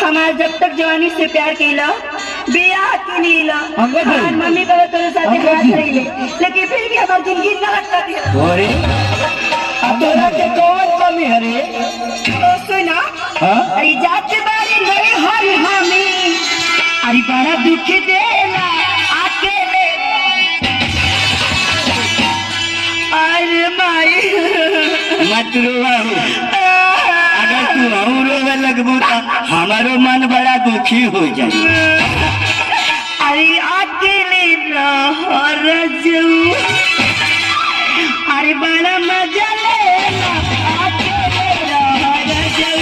हमार जब तक जवानी से प्यार कैला बियाह के नीला हमार मम्मी पापा तोरे साथे हाथ धइले लेकिन फिर भी हमार जिंदगी नरक कर दिया। अरे अब तोरा के कौन कमी है रे? तो सुना अरे जाते बारी नहीं हर हमी अरे बड़ा दुख देला अकेले अरे माई मत रोवा। अगर तू और रोवे लगबो तो हमारो मन बड़ा दुखी हो जाए। अरे अकेले रजू अरे बड़ा मजा लेला अकेले रजू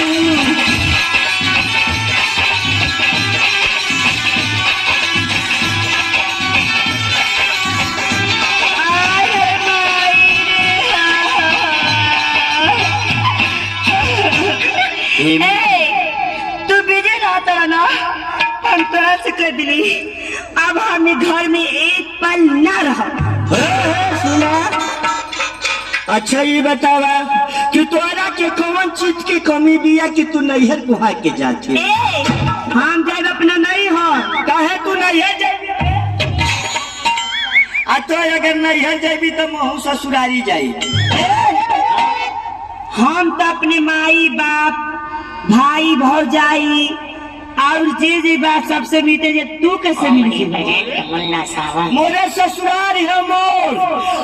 तू बिजी रहता ना हम तोरा से कह दिली अब हमें घर में एक पल न रह। सुना अच्छा ये बतावा कि तोरा के कौन चीज की कमी बिया कि तू नैहर कुहा के जाती? हम जाए अपना नहीं हो काहे तू नैहर जाबी? आ तो अगर नैहर जाबी तो महू ससुरारी जाई। हम तो अपने माई बाप भाई भौजाई और जे बात सबसे मिलते जे तू कैसे मिलती मोरे ससुरार है मोर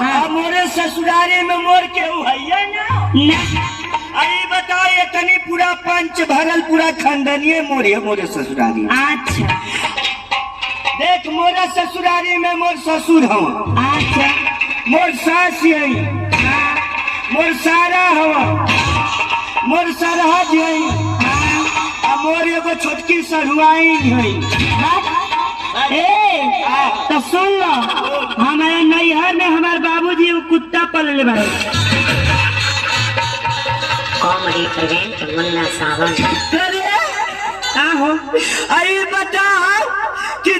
आ मोरे ससुरारी में मोर के है ना। अरे बताओ ये तनी पूरा पंच भरल पूरा खंडनीय मोर है मोरे ससुरारी। अच्छा देख मोरे ससुरारी में मोर ससुर हूँ। अच्छा मोर सास है मोर सारा हवा मोर सरहद है आ मोर एगो छोटकी सरुआई है। तो सुन लो हमारे नैहर में हमारे बाबूजी वो कुत्ता पल बारे कॉमेडी प्रेजेंट मुन्ना सावन। हो अरे बता कि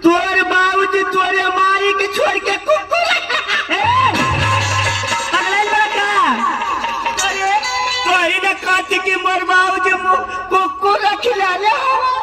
तोर बाबूजी तोरे मारी के छोड़ के कुकुर तो ही ना कहती कि मोर बाबूजी कुकुर खिला ले।